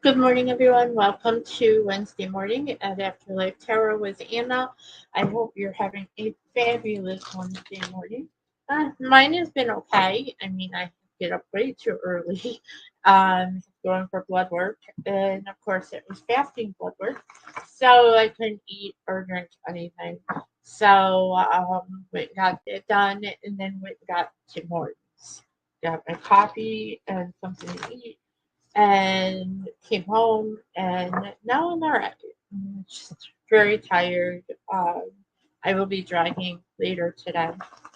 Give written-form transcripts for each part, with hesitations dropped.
Good morning, everyone. Welcome to Wednesday morning at Afterlife Tarot with Anna. I hope you're having a fabulous Wednesday morning. Mine has been okay. I mean, I get up way too early, going for blood work, and of course, it was fasting blood work, so I couldn't eat or drink anything. So, went and got it done, and then went and got Tim Hortons. Got my coffee and something to eat and came home, and now I'm all right. I'm just very tired. I will be dragging later today.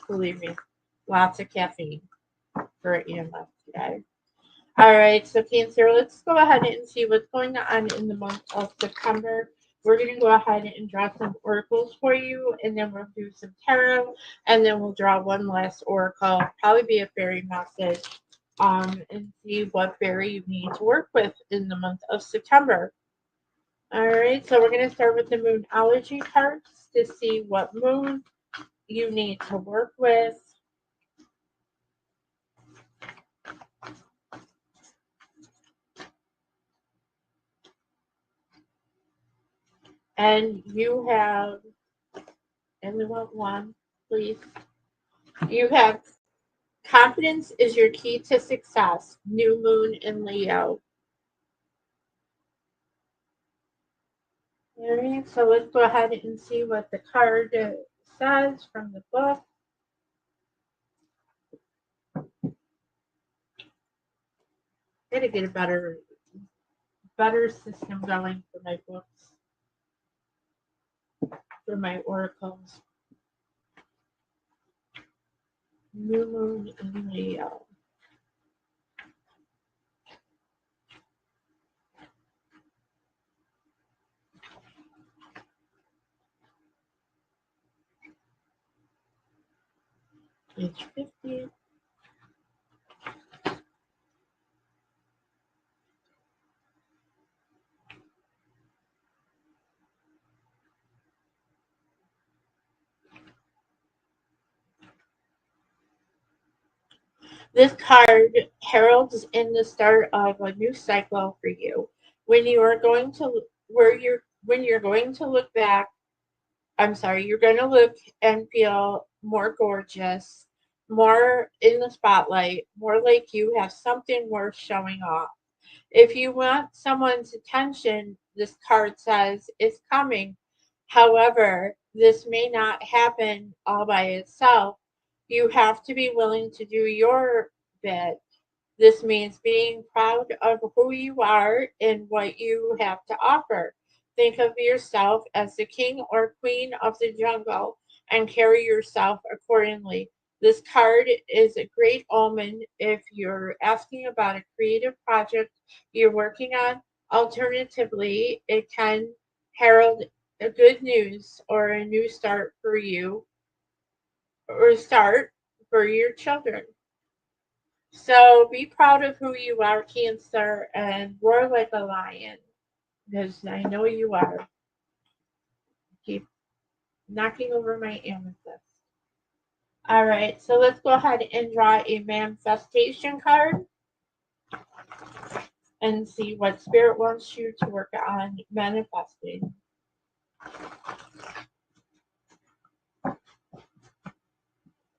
Believe me, lots of caffeine for EMF today. All right, so Cancer, let's go ahead and see what's going on in the month of September. We're going to go ahead and draw some oracles for you, and then we'll do some tarot, and then we'll draw one last oracle, probably be a fairy message, and see what fairy you need to work with in the month of September. All right, so we're going to start with the Moonology cards to see what moon you need to work with. And you have, and we want one, please. You have confidence is your key to success. New moon in Leo. All right, so let's go ahead and see what the card says from the book. Gotta get a better system going for my books, for my oracles. New moon in Leo. Page 50. This card heralds in the start of a new cycle for you. When you are going to where you're when you're going to look back, I'm sorry, you're going to look and feel more gorgeous, more in the spotlight, more like you have something worth showing off. If you want someone's attention, this card says it's coming. However, this may not happen all by itself. You have to be willing to do your bit. This means being proud of who you are and what you have to offer. Think of yourself as the king or queen of the jungle and carry yourself accordingly. This card is a great omen if you're asking about a creative project you're working on. Alternatively, it can herald a good news or a new start for you or start for your children. So be proud of who you are, Cancer, and roar like a lion, because I know you are. Keep knocking over my amethyst. All right, so let's go ahead and draw a manifestation card and see what Spirit wants you to work on manifesting.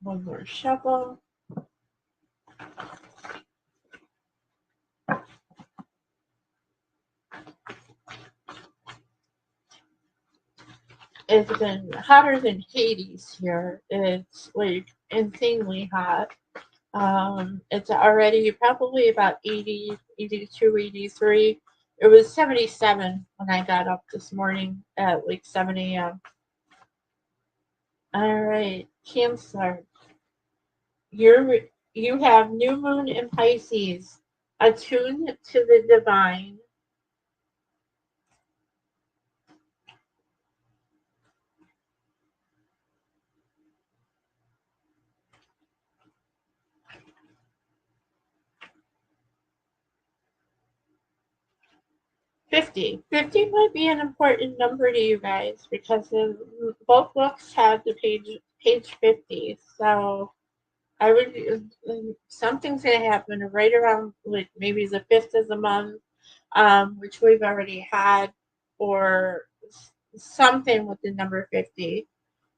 One more shuffle. It's been hotter than Hades here. It's like insanely hot. It's already probably about 80, 82, 83. It was 77 when I got up this morning at like 7 a.m. All right, Cancer. You have new moon in Pisces, attuned to the divine. 50. 50 might be an important number to you guys because both books have the page 50. So I would something's gonna happen right around like maybe the fifth of the month. which we've already had, or something with the number 50.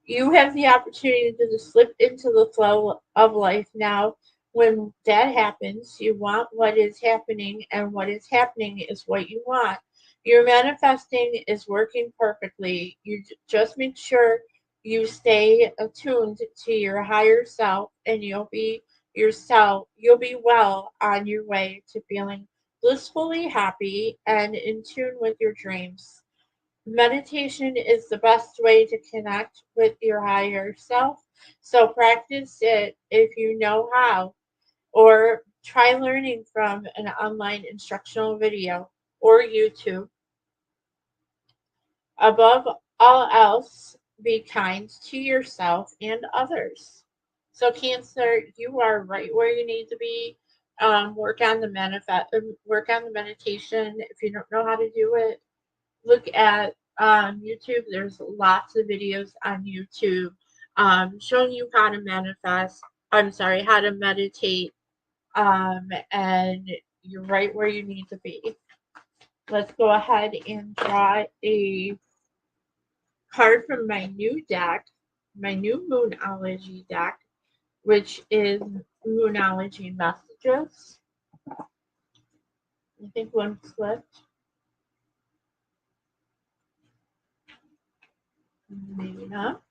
You have the opportunity to just slip into the flow of life now. When that happens, you want what is happening, and what is happening is what you want. Your manifesting is working perfectly. You just make sure you stay attuned to your higher self, and you'll be yourself. You'll be well on your way to feeling blissfully happy and in tune with your dreams. Meditation is the best way to connect with your higher self. So practice it if you know how, or try learning from an online instructional video or YouTube. Above all else, be kind to yourself and others. So Cancer, you are right where you need to be. Work on the meditation. If you don't know how to do it, look at YouTube. There's lots of videos on YouTube showing you how to manifest. I'm sorry, how to meditate. And you're right where you need to be. Let's go ahead and draw a card from my new deck, my new Moonology deck, which is Moonology Messages. I think one slipped. Maybe not.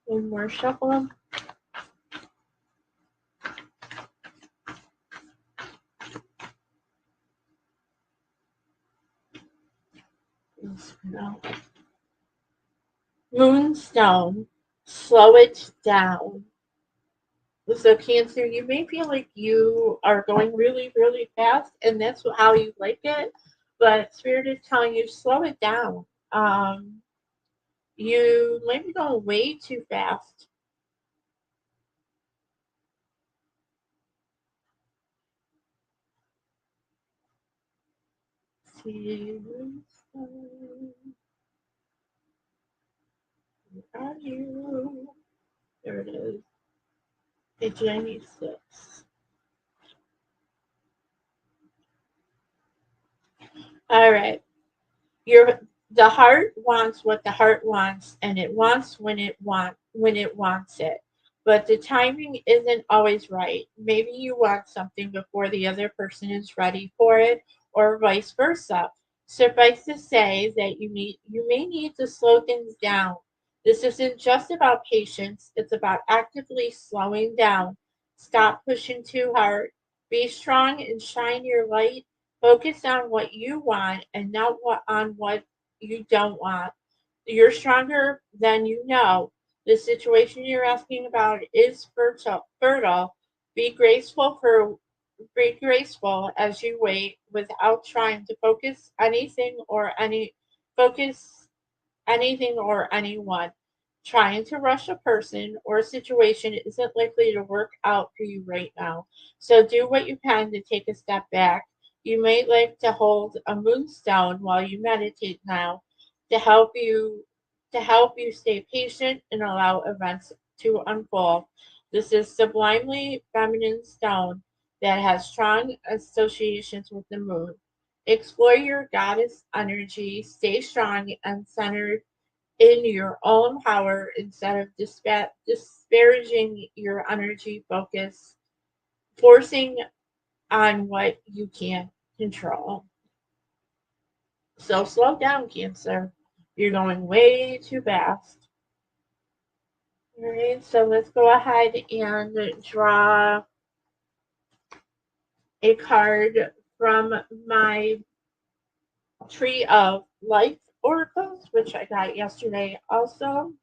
One more shuffle. No. Moonstone, slow it down. So, Cancer, you may feel like you are going really, really fast, and that's how you like it, but Spirit is telling you slow it down. You might be going way too fast. See, Moonstone, where are you? There it is. Page 96. All right. Your the heart wants what the heart wants, and it wants when it wants it. But the timing isn't always right. Maybe you want something before the other person is ready for it, or vice versa. Suffice to say that you may need to slow things down. This isn't just about patience, it's about actively slowing down. Stop pushing too hard. Be strong and shine your light. Focus on what you want and not on what you don't want. You're stronger than you know. The situation you're asking about is fertile. Be graceful for Be graceful as you wait without trying to focus anything or anyone. Trying to rush a person or situation isn't likely to work out for you right now. So do what you can to take a step back. You may like to hold a moonstone while you meditate now to help you stay patient and allow events to unfold. This is sublimely feminine stone that has strong associations with the moon. Explore your goddess energy, stay strong and centered in your own power instead of disparaging your energy focus, forcing on what you can't control. So slow down, Cancer. You're going way too fast. All right, so let's go ahead and draw a card from my Tree of Life oracles, which I got yesterday also.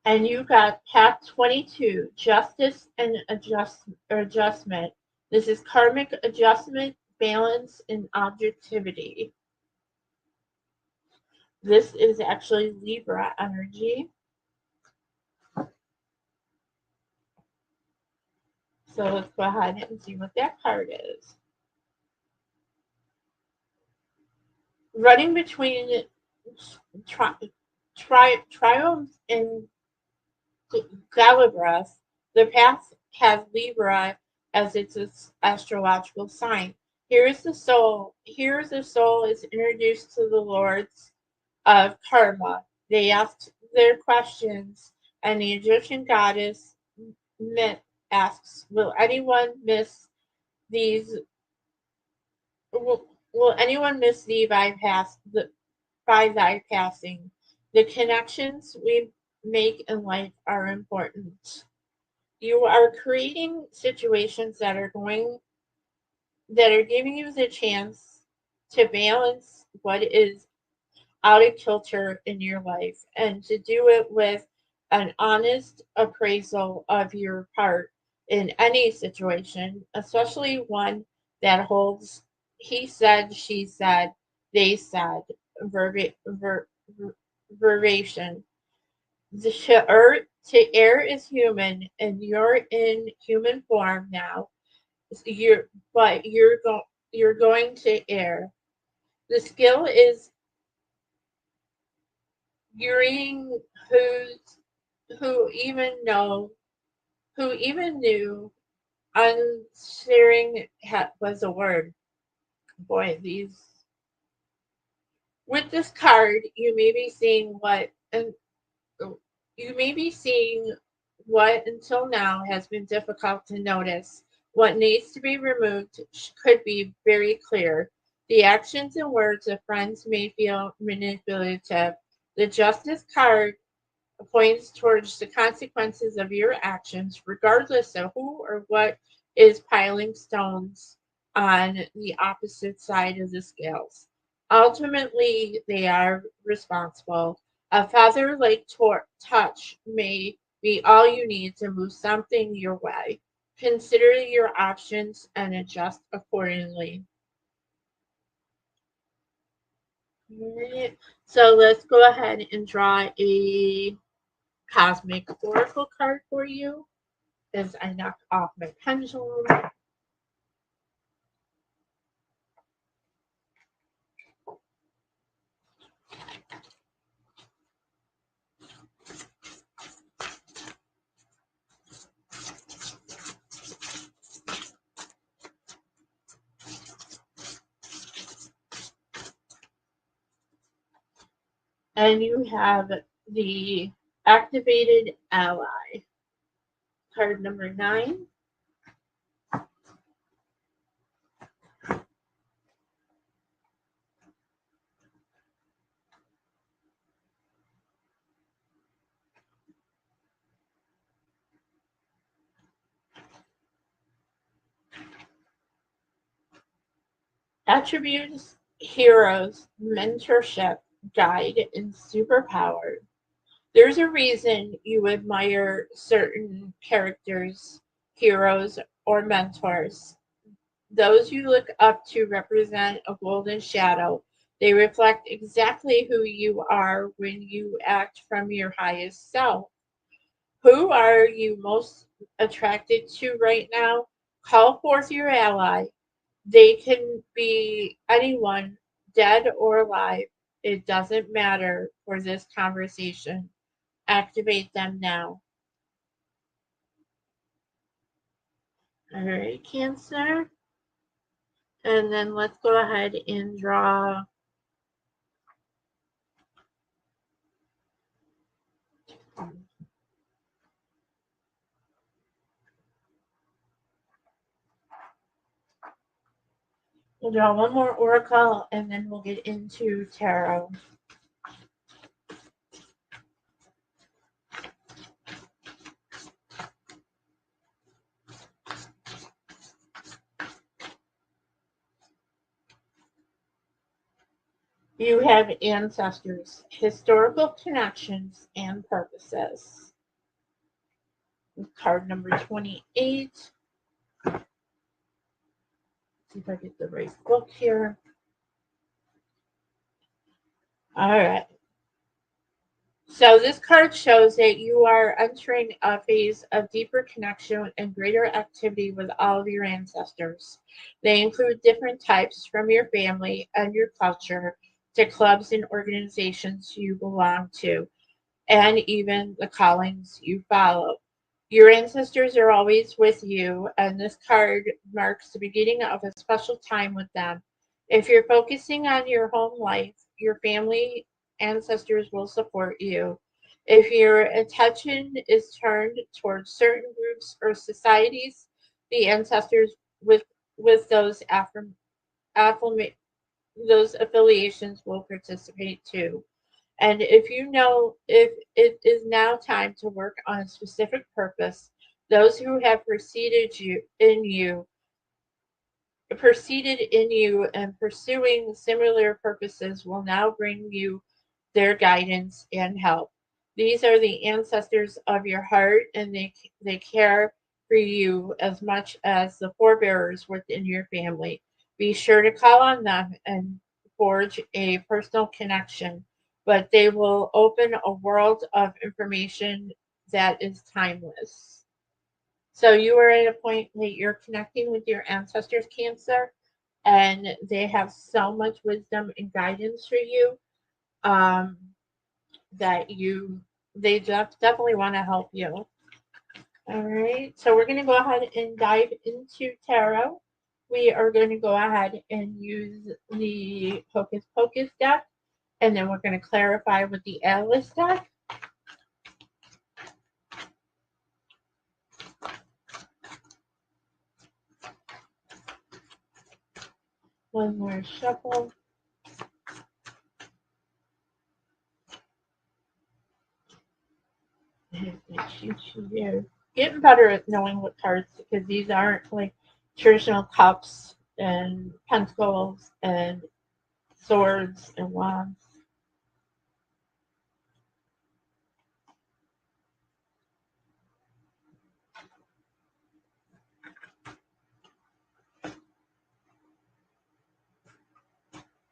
And you got path 22, justice and adjustment. This is karmic adjustment, balance, and objectivity. This is actually Libra energy. So let's go ahead and see what that card is. Running between triumphs and Galibras, the path has Libra as its astrological sign. Here is the soul. Here the soul is introduced to the lords of karma. They asked their questions, and the Egyptian goddess Myth asks, "Will anyone miss these? Will anyone miss thee by thy passing? The connections we make in life are important. You are creating situations that are giving you the chance to balance what is out of kilter in your life and to do it with an honest appraisal of your part in any situation, especially one that holds he said, she said, they said, verbatim. To err is human, and you're in human form now. You're going to err. The skill is Yuriing who even know who even knew unsharing was a word. Boy, these with this card, you may be seeing what until now has been difficult to notice. What needs to be removed could be very clear. The actions and words of friends may feel manipulative. The justice card points towards the consequences of your actions, regardless of who or what is piling stones on the opposite side of the scales. Ultimately, they are responsible. A feather like touch may be all you need to move something your way. Consider your options and adjust accordingly. Alright, so let's go ahead and draw a cosmic oracle card for you as I knock off my pendulum. And you have the activated ally, card number 9. Attributes, heroes, mentorship, guide, and superpower. There's a reason you admire certain characters, heroes, or mentors. Those you look up to represent a golden shadow. They reflect exactly who you are when you act from your highest self. Who are you most attracted to right now? Call forth your ally. They can be anyone, dead or alive. It doesn't matter for this conversation. Activate them now. All right, Cancer. And then let's go ahead and draw. We'll draw one more oracle and then we'll get into tarot. You have ancestors, historical connections, and purposes. Card number 28. See if I get the right book here. All right. So this card shows that you are entering a phase of deeper connection and greater activity with all of your ancestors. They include different types from your family and your culture to clubs and organizations you belong to, and even the callings you follow. Your ancestors are always with you, and this card marks the beginning of a special time with them. If you're focusing on your home life, your family ancestors will support you. If your attention is turned towards certain groups or societies, the ancestors with those affirm, those affiliations will participate too. And if you know if it is now time to work on a specific purpose, those who have proceeded in you and pursuing similar purposes will now bring you their guidance and help. These are the ancestors of your heart, and they care for you as much as the forebears within your family. Be sure to call on them and forge a personal connection, but they will open a world of information that is timeless. So you are at a point that you're connecting with your ancestors, Cancer, and they have so much wisdom and guidance for you, um, that they definitely want to help you. All right, so we're going to go ahead and dive into tarot. We are going to go ahead and use the Hocus Pocus deck, and then we're going to clarify with the Atlas deck. One more shuffle. You're getting better at knowing what cards, because these aren't like traditional cups and pentacles and swords and wands.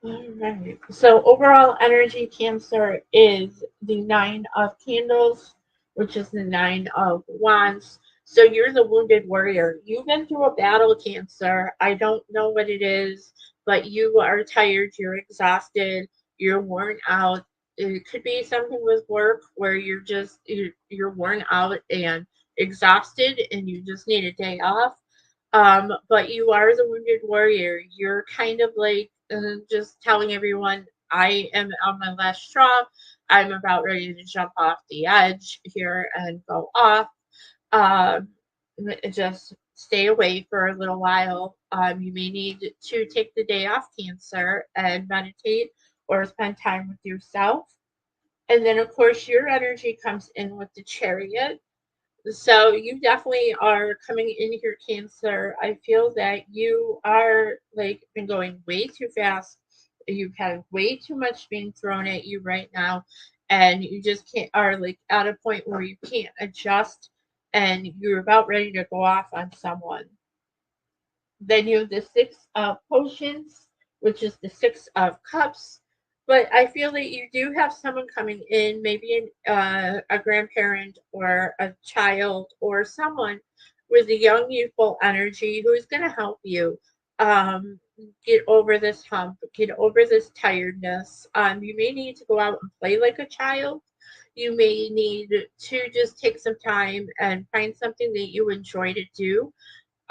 All right. So overall energy, Cancer, is the Nine of Candles, which is the Nine of Wands. So you're the wounded warrior. You've been through a battle, Cancer. I don't know what it is, but you are tired. You're exhausted. You're worn out. It could be something with work where you're worn out and exhausted, and you just need a day off. But you are the wounded warrior. You're kind of like, just telling everyone, I am on my last straw. I'm about ready to jump off the edge here and go off. Um, just stay away for a little while. You may need to take the day off, Cancer, and meditate or spend time with yourself. And then, of course, your energy comes in with the Chariot. So you definitely are coming in here, Cancer. I feel that you are like been going way too fast. You've had way too much being thrown at you right now, and you just can't are like at a point where you can't adjust, and you're about ready to go off on someone. Then you have the Six of Potions, which is the Six of Cups. But I feel that you do have someone coming in, maybe a grandparent or a child or someone with a young, youthful energy who is going to help you, um, get over this hump, get over this tiredness. You may need to go out and play like a child. You may need to just take some time and find something that you enjoy to do,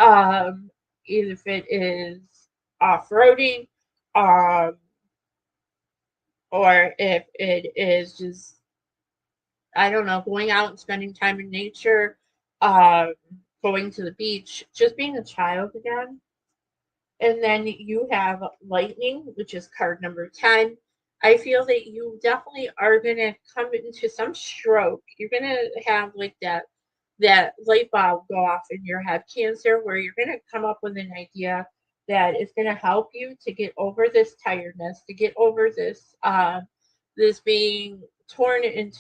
um, if it is off-roading, um, or if it is just, I don't know, going out and spending time in nature, um, going to the beach, just being a child again. And then you have lightning, which is card number 10. I feel that you definitely are going to come into some stroke. You're going to have like that light bulb go off in your head, Cancer, where you're going to come up with an idea that is going to help you to get over this tiredness, to get over this being torn in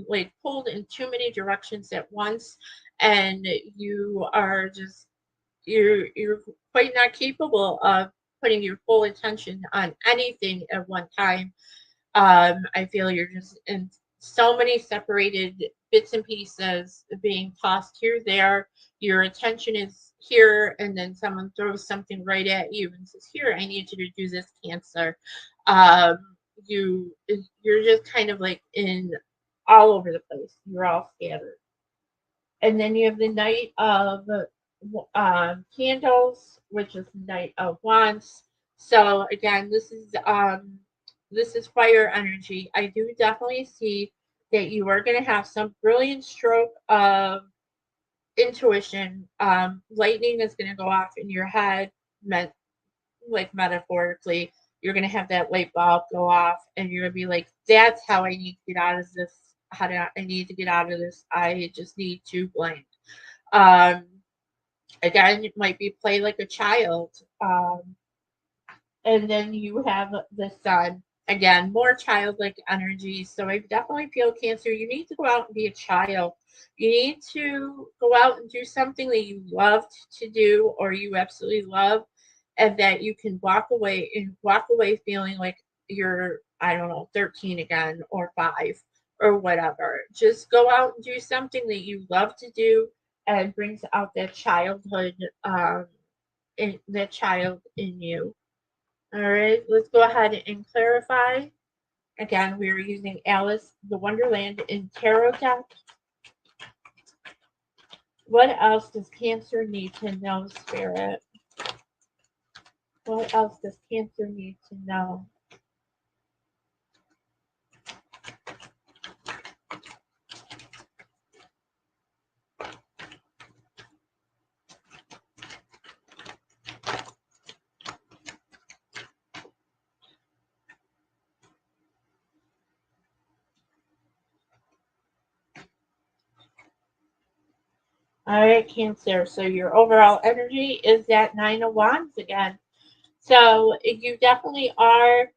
like pulled in too many directions at once, and you are just you're quite not capable of putting your full attention on anything at one time. I feel you're just in so many separated bits and pieces being tossed here, there. Your attention is here, and then someone throws something right at you and says, "Here, I need you to do this, Cancer." Um, you're just kind of like in all over the place. You're all scattered. And then you have the Knight of Candles, which is Knight of Wands. So again, this is fire energy. I do definitely see that you are going to have some brilliant stroke of intuition. Lightning is going to go off in your head, meant like metaphorically. You're going to have that light bulb go off, and you're going to be like, "That's how I need to get out of this. How do I need to get out of this? I just need to blank." Um, Again, it might be play like a child. And then you have the sun. Again, more childlike energy. So I definitely feel, Cancer, you need to go out and be a child. You need to go out and do something that you loved to do or you absolutely love, and that you can walk away feeling like you're, I don't know, 13 again or 5 or whatever. Just go out and do something that you love to do and brings out that childhood in that child in you. All right, let's go ahead and clarify. Again, we are using Alice the Wonderland in Tarot deck. What else does Cancer need to know, Spirit? What else does Cancer need to know? All right, Cancer. So your overall energy is that Nine of Wands again. So you definitely are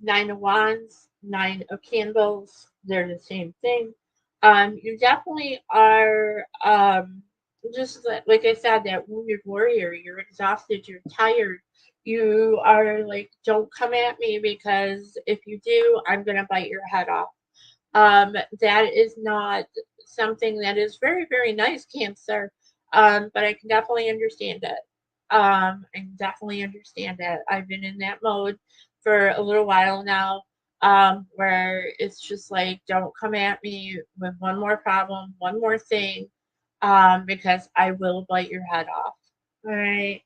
Nine of Wands, Nine of Candles. They're the same thing. You definitely are just like I said, that wounded warrior. You're exhausted. You're tired. You are like, don't come at me because if you do, I'm gonna bite your head off. That is not something that is very, very nice, Cancer. But I can definitely understand it. I can definitely understand it. I've been in that mode for a little while now, where it's just like, don't come at me with one more problem, one more thing, because I will bite your head off. All right.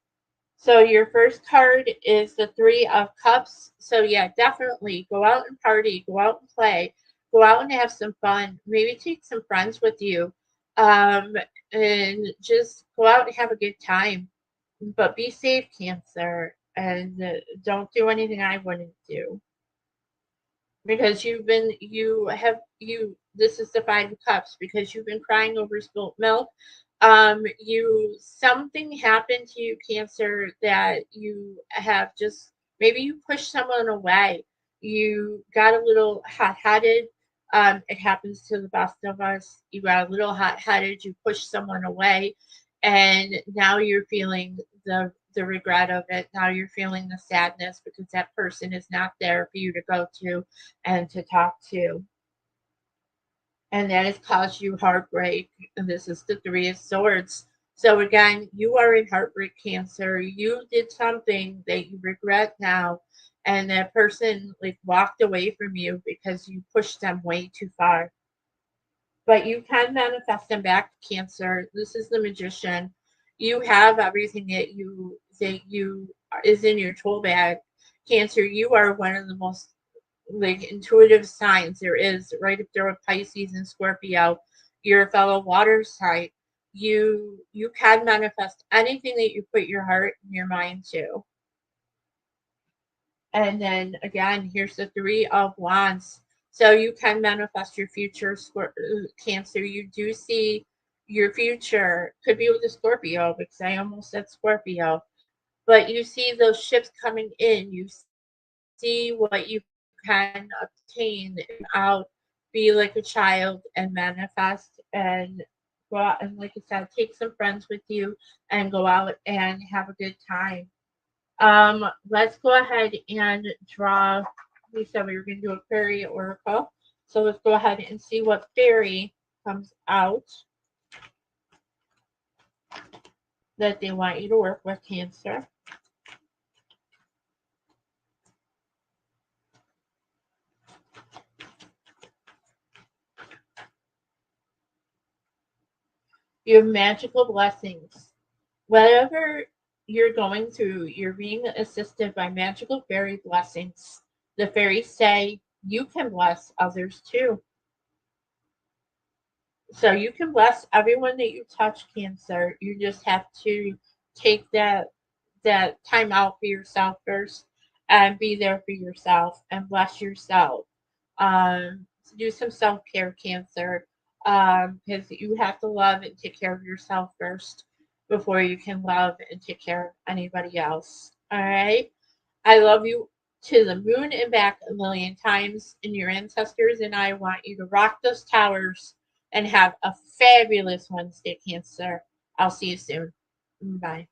So your first card is the Three of Cups. So yeah, definitely go out and party, go out and play, go out and have some fun. Maybe take some friends with you, um, and just go out and have a good time. But be safe, Cancer, and don't do anything I wouldn't do because you this is the Five of Cups because you've been crying over spilt milk. You something happened to you, Cancer, that you have just maybe you pushed someone away. You got a little hot-headed. It happens to the best of us. You got a little hot-headed. You pushed someone away, and now you're feeling the regret of it. Now you're feeling the sadness because that person is not there for you to go to and to talk to. And that has caused you heartbreak. And this is the Three of Swords. So again, you are in heartbreak, Cancer. You did something that you regret now, and that person like walked away from you because you pushed them way too far. But you can manifest them back, Cancer. This is the Magician. You have everything that you is in your tool bag. Cancer, you are one of the most like intuitive signs there is, right up there with Pisces and Scorpio. You're a fellow water sign. You can manifest anything that you put your heart and your mind to. And then again, here's the Three of Wands. So you can manifest your future, Cancer. You do see your future. Could be with a Scorpio because I almost said Scorpio. But you see those ships coming in. You see what you can obtain out. Be like a child and manifest and go out and, like I said, take some friends with you and go out and have a good time. Let's go ahead and draw. We said we were going to do a fairy oracle. So let's go ahead and see what fairy comes out that they want you to work with, Cancer. You have magical blessings. Whatever you're going through, you're being assisted by magical fairy blessings. The fairies say you can bless others too. So you can bless everyone that you touch, Cancer. You just have to take that time out for yourself first and be there for yourself and bless yourself. Do some self care, Cancer, because you have to love and take care of yourself first before you can love and take care of anybody else. All right. I love you to the moon and back a million times. And your ancestors and I want you to rock those towers and have a fabulous Wednesday, Cancer. I'll see you soon. Bye.